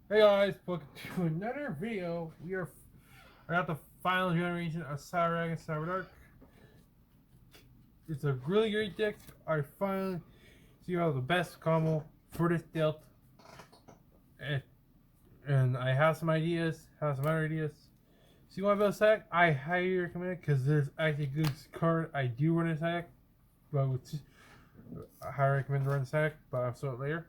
Hey guys, welcome to another video. I got the final generation of cyberdark and cyberdark. It's a really great deck. I finally see how the best combo for this deck, and, and I have some ideas, have some other ideas. So you want to build a deck? I highly recommend it because there's actually a good card I do run this deck, but I highly recommend running this deck, but I'll show it later.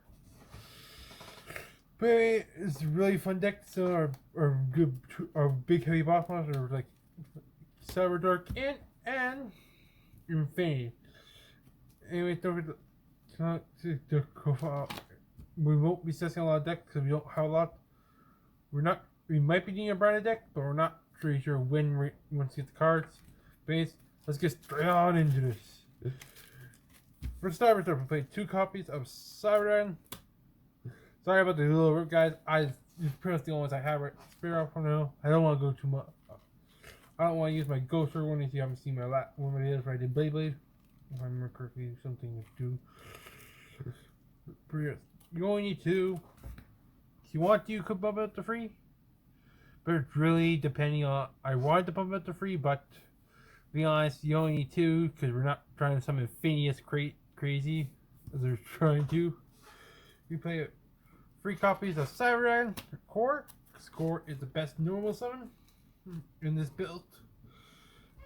But anyway, it's a really fun deck. So our good, our big heavy boss monsters are like cyberdark and Infinity. Anyway, don't forget we won't be testing a lot of decks because we don't have a lot. We might be doing a branded deck, but we're not pretty sure when once we get the cards. But let's get straight on into this. For cyberdark, we played 2 copies of Cyberdark. Sorry about the little rip, guys. It's pretty much the only ones I have right spare out from now. I don't want to go too much. I don't want to use my ghost or one if you haven't seen my one it is where I did Blade. If I remember correctly, something to do. You only need 2. If you want to, you could bump it up to 3. But it's really depending on. I wanted to bump it up to 3, but to be honest, you only need 2 because we're not trying to summon Phineas crazy as they're trying to. You play it. 3 copies of Cyberdark Core. Core is the best normal summon in this build.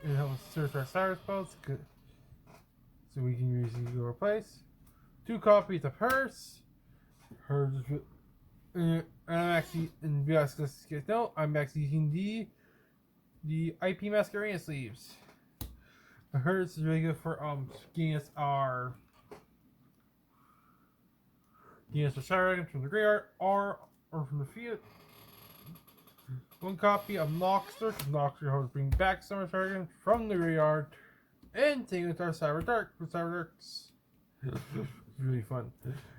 It helps search our cyber spells, so we can use these to replace. 2 copies of hers. Hers, and I'm actually, and guys know, I'm actually using the IP Masquerade sleeves. Hers is really good for getting us our. Yes, the Cyberdark from the graveyard or from the field. 1 copy of Noxter. Noxter helps bring back Summer Cyberdark from the graveyard and take it to our Cyberdark for Cyberdarks. It's really fun.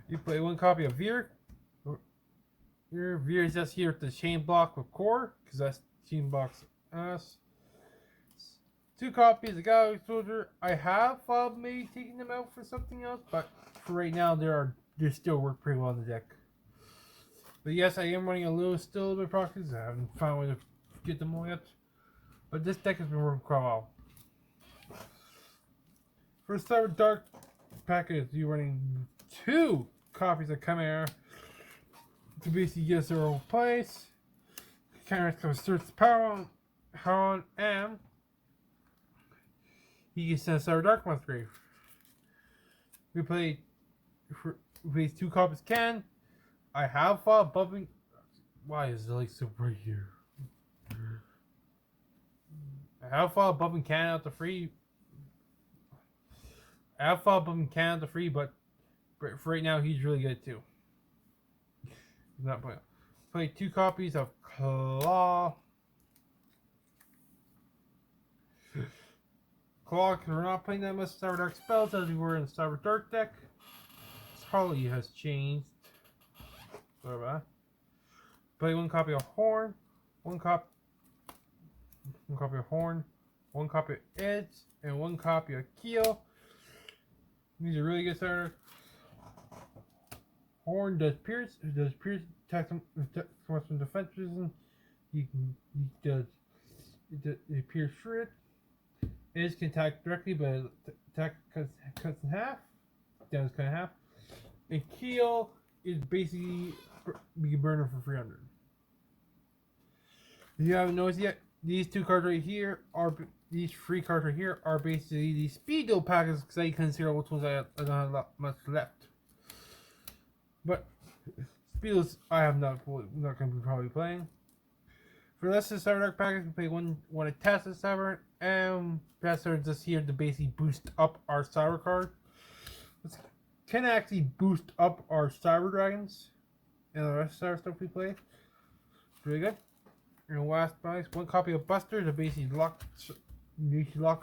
You play 1 copy of Veer. Veer is just here with the chain block with core, because that's chain blocks us. 2 copies of Galaxy Soldier. I have thought maybe taking them out for something else, but for right now they still work pretty well in the deck. But yes, I am running still a little bit proxies. I haven't found a way to get them all yet. But this deck has been working quite well. For cyberdark package, you're running 2 copies of Chimera to basically get us their own place. Chimera comes search the power on M. He can send Cyberdark Musgrave. We played 2 copies can. I have thought bumping. Why is the so right here? I have thought bumping can out the free. I have thought bumping can out the free, but for right now he's really good too. He's not playing. Play 2 copies of Claw. Claw, because we're not playing that much Cyberdark spells as we were in the Cyberdark deck. Harley has changed. Sorry about that. Play 1 copy of Horn, 1 copy of Horn, 1 copy of Edge, and 1 copy of Keel. These are really good starters. Horn does pierce attack some defenses. He pierce shred. Edge can attack directly, but attack cuts in half. Damage cut in half. And Keel is basically we can burn her for 300. If you haven't noticed yet, these 2 cards right here are these 3 cards right here are basically the speed deal packets because I consider which ones I don't have that much left. But speedos I have not going to be probably playing. For the rest of the Cyberdark package, we play one attach to Cyber and Passer just here to basically boost up our Cyber card. Can actually boost up our Cyber Dragons and the rest of our stuff we play. It's really good. And last price, 1 copy of Buster to basically lock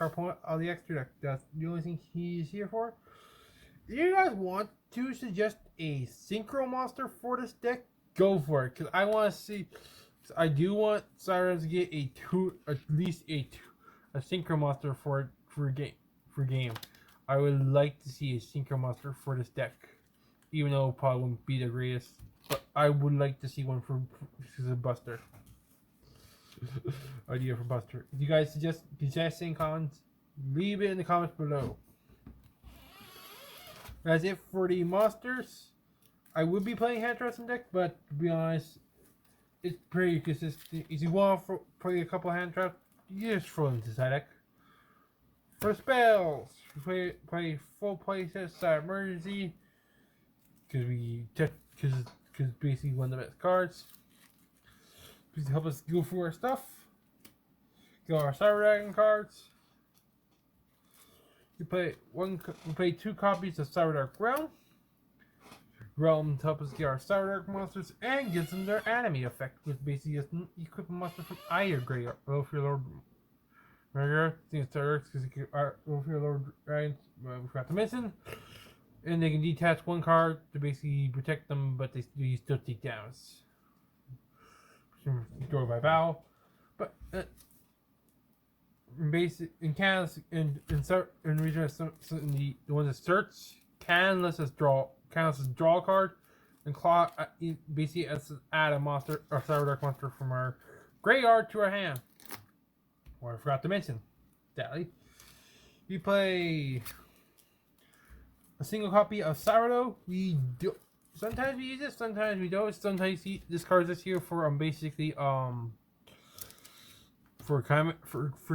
our opponent out of the extra deck. That's the only thing he's here for. If you guys want to suggest a synchro monster for this deck, go for it. Because I want to see. I do want Cyrus to get at least a synchro monster for game. I would like to see a synchro monster for this deck, even though it probably wouldn't be the greatest. but I would like to see one for Buster. Idea for Buster. If you guys suggest any comments, leave it in the comments below. That's it for the monsters. I would be playing hand trust deck, but to be honest, it's pretty consistent. If you want to play a couple hand traps, you just throw into side deck. For spells, we play full playset side emergency because basically one of the best cards. Please help us go through our stuff. Get our Cyber Dragon cards. We play 2 copies of Cyberdark Realm. Realm to help us get our Cyberdark monsters and gives them their enemy effect, which basically is equip a monster from either graveyard. Well, if you're Lord Murder, things Cyberdark because you if you're Lord Dragon, we forgot to mention. And they can detach 1 card to basically protect them, but you still take damage. Destroyed by battle. But in Canada, in region, the one that starts can let us draw a card, and claw basically add a monster or Cyberdark monster from our graveyard to our hand. Or I forgot to mention, Dally. We play a single copy of Cyberdo. We do sometimes we use it, sometimes we don't. Sometimes this card is here for basically for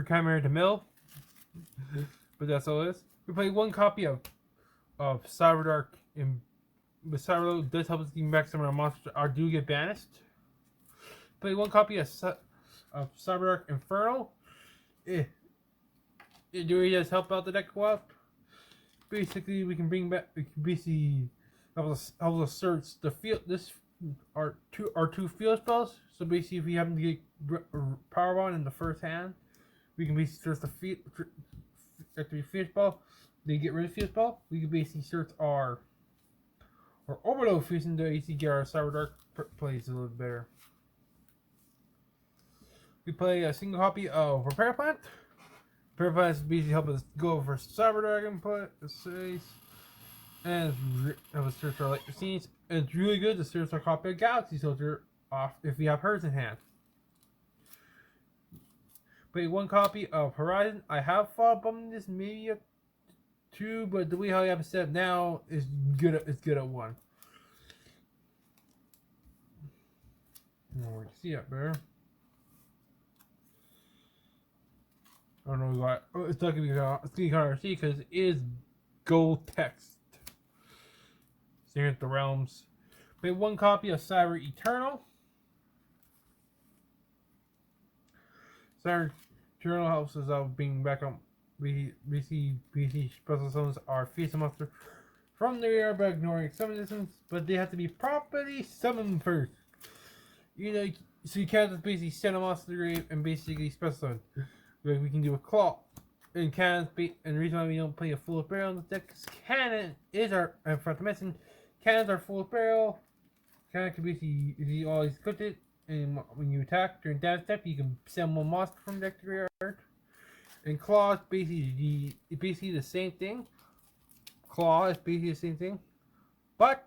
Chimera to mill, but that's all it is. We play 1 copy of Cyberdark, but Cyberdark does help us get back some of our monsters that do get banished. Play 1 copy of Cyberdark Inferno. It really does help out the deck a lot. Basically, we can basically help us search the field. This are two field spells. So basically, if we happen to get Power Bond in the first hand, we can basically search the field. After we field spell, they get rid of field spell. We can basically search our Orbital Fusion to basically get our Cyberdark plays a little bit better. We play a single copy of Repair Plant. Repair Plant basically help us go for Cyber Dragon plays and help us search our light machines. And it's really good to search our copy of Galaxy Soldier off if we have hers in hand. Play 1 copy of Horizon. I have thought about this maybe a 2, but the way how I have it set up now is good. It's good at 1. We can see that better. I don't know why. It's not gonna be hard to see because it is gold text. So here's the realms. Play 1 copy of Cyber Eternal. Cyber Eternal helps us out being back on. We see special summons are fearsome monster from the air by ignoring summon distance, but they have to be properly summoned first. You know, so you can't just basically send a monster to the grave and basically special summon. Like we can do a claw. And cannons, and the reason why we don't play a full barrel in this deck is cannon is our. I forgot to mention, cannons are full barrel. Cannon can basically, if you always cooked it, and when you attack during damage step, you can send 1 monster from deck to graveyard. And claw is basically the same thing. Claw is basically the same thing, but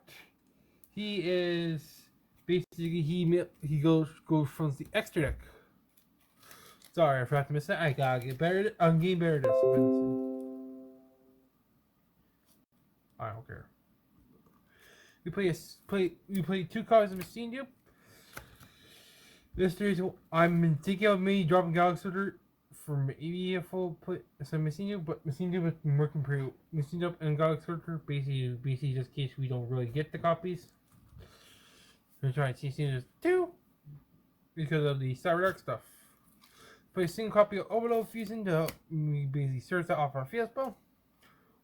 he is basically he goes from the extra deck. Sorry, I forgot to miss that. I gotta get better. I'm getting better at this. I don't care. We play 2 cards of Machine Dupe. This series, I'm thinking of maybe dropping Galaxy Soldier for maybe a full play some Machine Dupe, but Machine Dupe has been working pretty well. Machine Dupe and Galaxy Soldier basically just in case we don't really get the copies. We're trying to see this 2 because of the Cyberdark stuff. Play a single copy of Overload Fusion to help me basically search that off our field spell.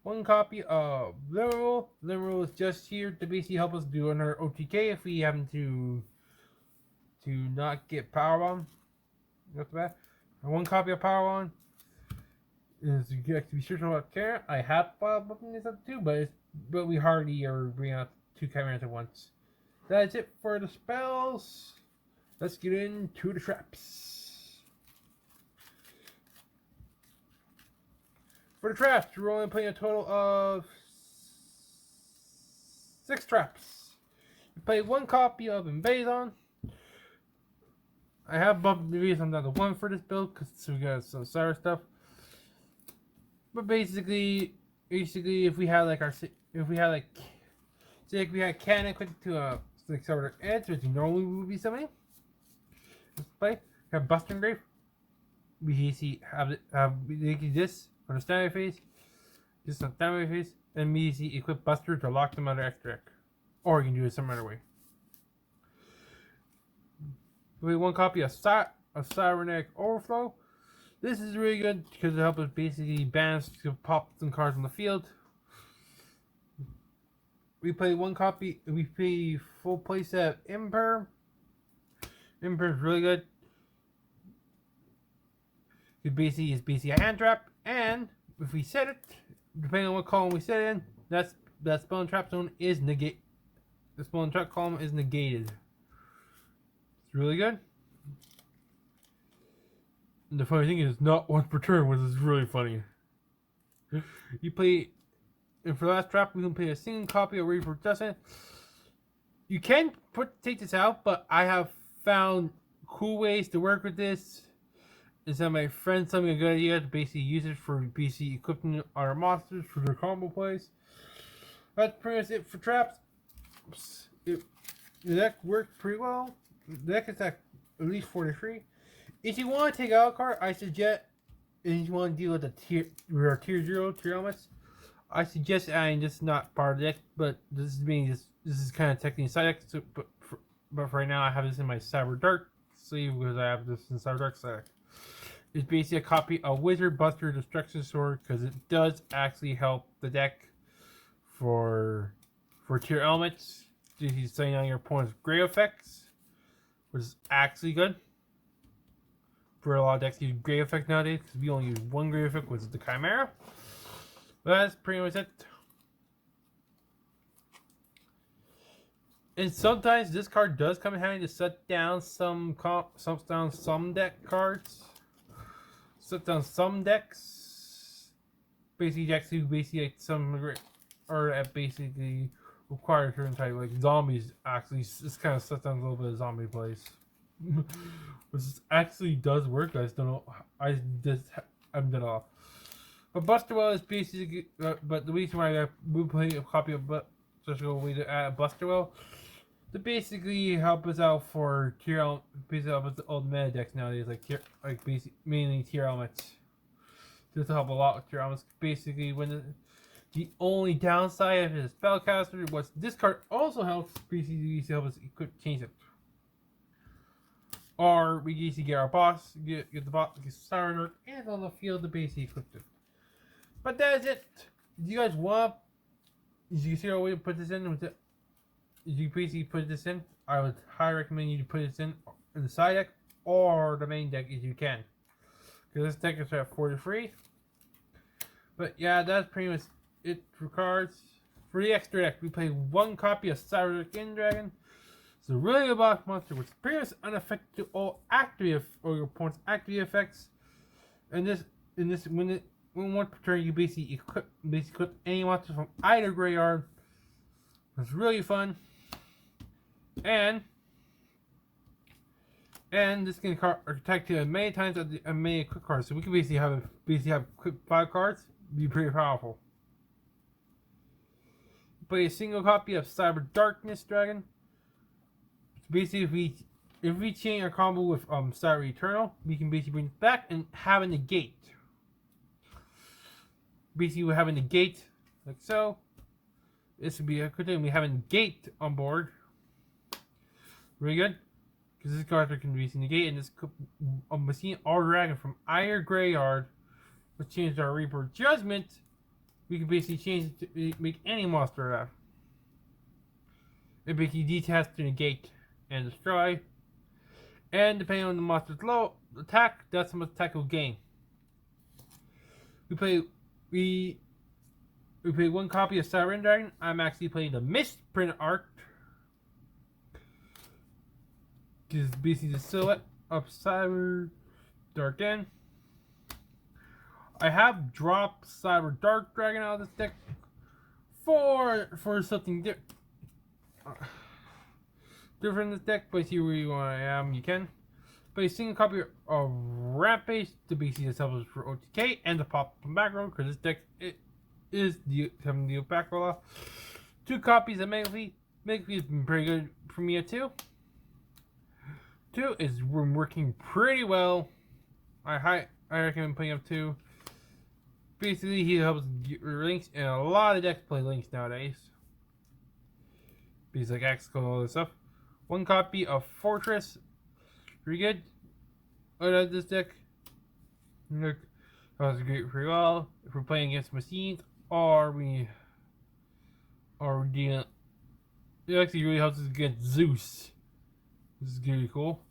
1 copy of Lineral. Lineral is just here to basically help us do another OTK if we happen to not get Power Bomb. That's bad. And 1 copy of Power Bomb is you get to be searching about Karen. I have booking this up too, but we hardly are bringing out 2 cameras at once. That's it for the spells. Let's get into the traps. For the traps, we're only playing a total of 6 traps. play one copy of Invasion. I have bumped the reviews on the one for this build because we got some sour stuff. But basically, if we had like say if we had cannon equipped to a like cyberdark edge, which normally would be something. Let's play. We have Buster Grave. We see have this on the standby phase, this on standby phase, and we see equip Buster to lock them under extra deck, or you can do it some other way. We have one copy of Cybernetic Overflow. This is really good because it helps us basically banish to pop some cards on the field. We play one copy. We play full playset of Imper. Imper is really good. It's basically a hand trap, and if we set it, depending on what column we set it in, that spell and trap zone is negate. The spell and trap column is negated. It's really good. And the funny thing is, not once per turn, which is really funny. You play, and for the last trap, we can play a single copy of Reaper Justice. You can take this out, but I have found cool ways to work with this. And so my friends told me a good idea to basically use it for basically equipping our monsters for their combo plays. That's pretty much it for traps. The deck worked pretty well. The deck is at least 43. If you want to take out a card, I suggest, and you want to deal with the tier 0 tier elements, I suggest adding this not part of the deck, but this is kind of technically side deck. So, but for right now, I have this in my cyberdark sleeve because I have this in cyberdark side deck. It's basically a copy of Wizard Buster Destruction Sword because it does actually help the deck for tier elements. He's setting on your opponent's gray effects, which is actually good. For a lot of decks use gray effect nowadays because we only use one gray effect, which is the Chimera. But that's pretty much it. And sometimes this card does come in handy to set down some deck cards. Set down some decks. Basically decks who basically like some or that basically require a certain type like zombies actually just kind of set down a little bit of zombie plays. Which actually does work. I just don't know. I just haven't done it all. But Buster Well is basically. But the reason why I will play a copy of special way to add Buster Well to basically help us out for tier basically help us old meta decks nowadays, mainly tier elements. This will help a lot with tier elements. Basically, when the only downside of his spellcaster was this card also helps basically help us change it. Or we usually get our boss, get the boss, get Cyberdark, and on the field to basically equip it. But that's it. Do you guys want? Is you see a way to put this in? You basically put this in. I would highly recommend you to put this in the side deck or the main deck if you can, because this deck is at 43. But yeah, that's pretty much it for cards. For the extra deck, we play one copy of Cyberdark Dragon. It's a really good box monster which is pretty much unaffected to all active or your opponent's active effects. And when one per turn you basically equip any monster from either graveyard. It's really fun. And this can attack you many times at many equip cards. So we can basically have equipped 5 cards. Be pretty powerful. Play a single copy of Cyber Darkness Dragon. Basically, if we chain our combo with Cyber Eternal, we can basically bring it back and have a negate. Basically, we're having a negate like so. This would be a good thing. We have a negate on board. Really good, because this card can be negate, and this machine or dragon from either graveyard, which changes our Reaper Judgment. We can basically change it to make any monster out. It basically detach to negate and destroy, and depending on the monster's low attack, that's how much attack we'll gain. We play one copy of Cyber Dragon. I'm actually playing the misprint art, which is basically the silhouette of Cyber Dark Den. I have dropped Cyber Dark Dragon out of this deck for something different. different in this deck, but see where you want to you can. Play a single copy of Rampage to basically establish for OTK and the pop from back row, because this deck is having the back roll. 2 copies of Mega Fleet. Mega Fleet has been pretty good for me at 2. 2 is working pretty well. I recommend putting up 2. Basically, he helps get links, and a lot of decks play links nowadays. Because like Axel and all this stuff. 1 copy of Fortress. Pretty good. Out of this deck. Look, that was great pretty well. If we're playing against machines, or we are dealing. It actually really helps us against Zeus. This is really cool.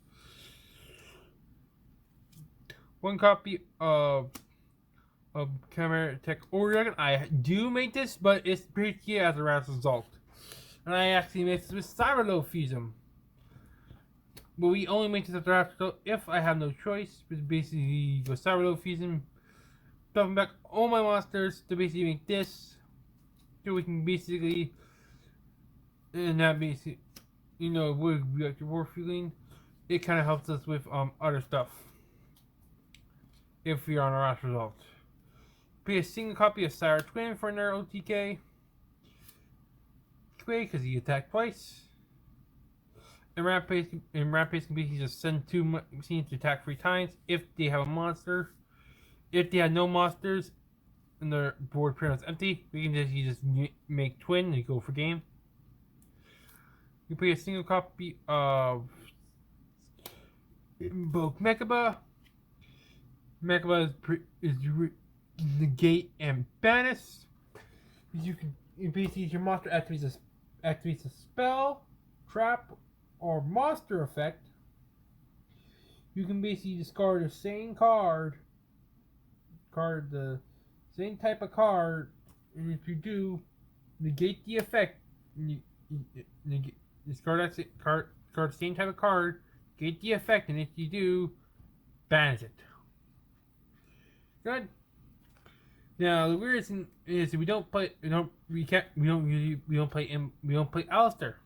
1 copy of Camera Tech Dragon. I do make this, but it's pretty key as a result. And I actually make this with Cyberdark Fusion. But we only make this after if I have no choice. Which basically go Cyberdark Fusion, dumping back all my monsters to basically make this. So we can basically, and that basically, you know, with reactive war feeling, it kind of helps us with other stuff. If we are on our last result. Pay a single copy of Cyber Twin for another OTK. Because he attacked twice. And Rampage can basically just send 2 machines to attack 3 times if they have a monster. If they have no monsters and their board pretty much empty, we can just make twin and go for game. You pay a single copy of both Mechaba. Mechaba is negate and banish. You basically your monster activates a spell, trap, or monster effect. You can basically discard the same the same type of card, and if you do, negate the effect. Discard that card, the same type of card, negate the effect, and if you do, banish it. Good. Now the weirdest thing is we don't play Alistair.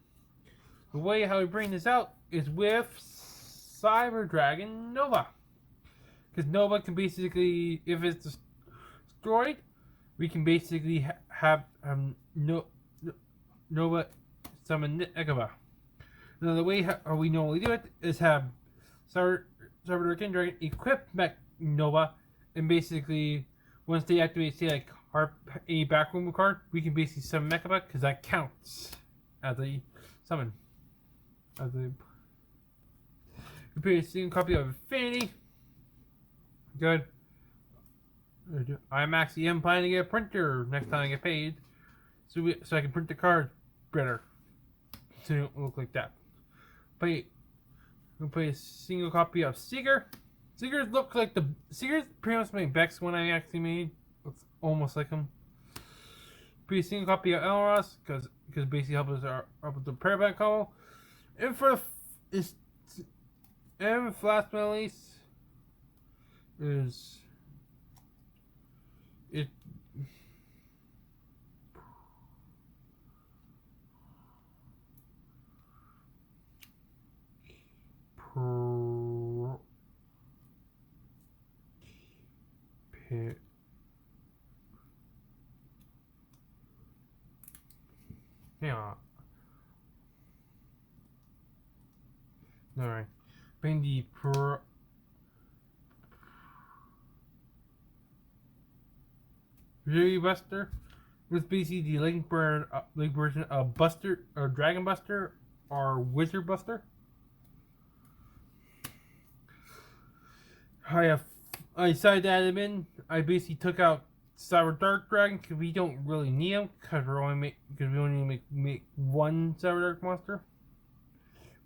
The way how we bring this out is with Cyber Dragon Nova. Because Nova can basically, if it's destroyed, we can basically have Nova summon Mechaba. Now the way how we normally do it is have Cyber Dragon equip Nova, and basically once they activate, say like a backroom card, we can basically summon Mechaba because that counts as a summon. You pay a single copy of Infinity. Good. I'm actually planning to get a printer next time I get paid, so I can print the card better, so it don't look like that. We'll play a single copy of Seeker. Seekers look like Seekers pretty much my Bex one I actually made. Looks almost like him. Play a single copy of Elros because basically help us with the Paraback combo. And for last but not least is it. Yeah. Alright. Bring the Fury Buster with basically the link version of Buster or Dragon Buster or Wizard Buster. I decided to add him in. I basically took out Cyberdark Dragon because we don't really need him because we only make 1 Cyberdark monster.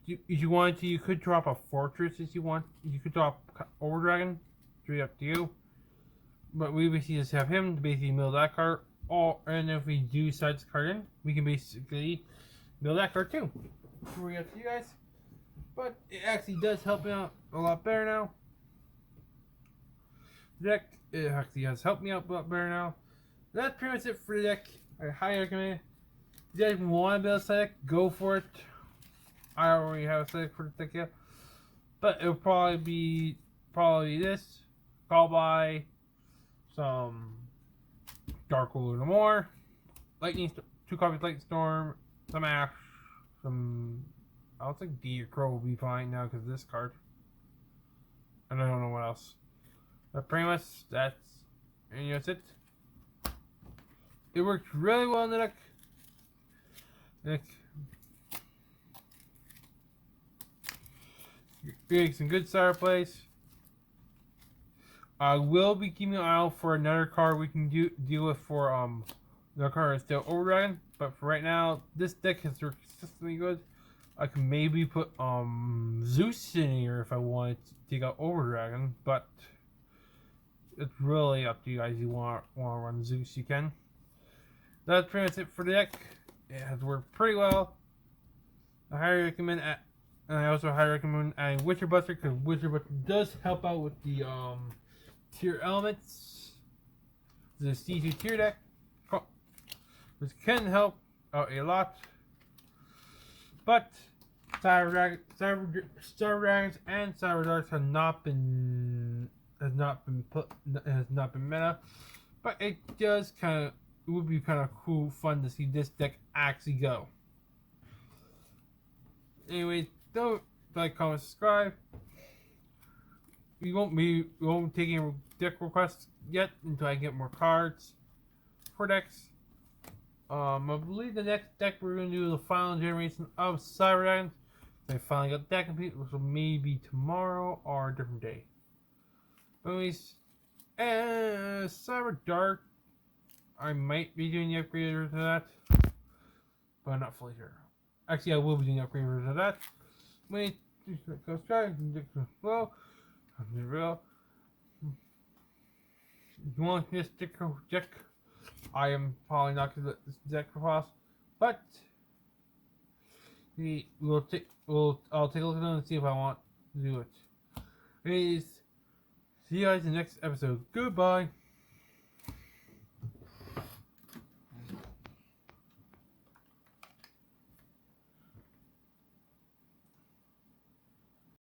If you wanted to, you could drop a Fortress if you want. You could drop Over Dragon. Straight up to you. But we basically just have him to basically mill that card. And if we do side this card in, we can basically mill that card too. Free up to you guys. But it actually does help me out a lot better now. The deck, it actually has helped me out a lot better now. That's pretty much it for the deck. I highly recommend it. If you guys want to build a deck, go for it. I already have a select for the deck yet. But it'll probably be this, followed by some Dark Ruler no more, Lightning, 2 copies Lightning Storm, some Ash, some. I don't think D or Crow will be fine now because of this card. And I don't know what else. But pretty much that's it. It worked really well in the deck. Getting some good star plays. I will be keeping an eye out for another card we can deal with for the card is still Over Dragon, but for right now, this deck has worked consistently good. I can maybe put Zeus in here if I wanted to take out Over Dragon, but it's really up to you guys. You want to run Zeus, you can. That's pretty much it for the deck. It has worked pretty well. I highly recommend and I also highly recommend adding Witcher Buster because Witcher Buster does help out with the tier elements. The C2 tier deck, which can help out a lot. But Cyber Dragons and Cyber Darks has not been meta. But it does it would be kind of cool, fun to see this deck actually go. Anyways, don't like, comment, subscribe. We won't be taking deck requests yet until I get more cards for decks. I believe the next deck we're gonna do the final generation of Cyber Dragons. I finally got that complete, which will maybe tomorrow or a different day. But anyways, Cyber Dark, I might be doing the upgrade version of that, but I'm not fully sure. Actually, I will be doing the upgrade version of that. Wait, subscribe, well, real. If you want this deck, I am probably not going to let this deck pass, but I'll take a look at them and see if I want to do it. Anyways, see you guys in the next episode. Goodbye.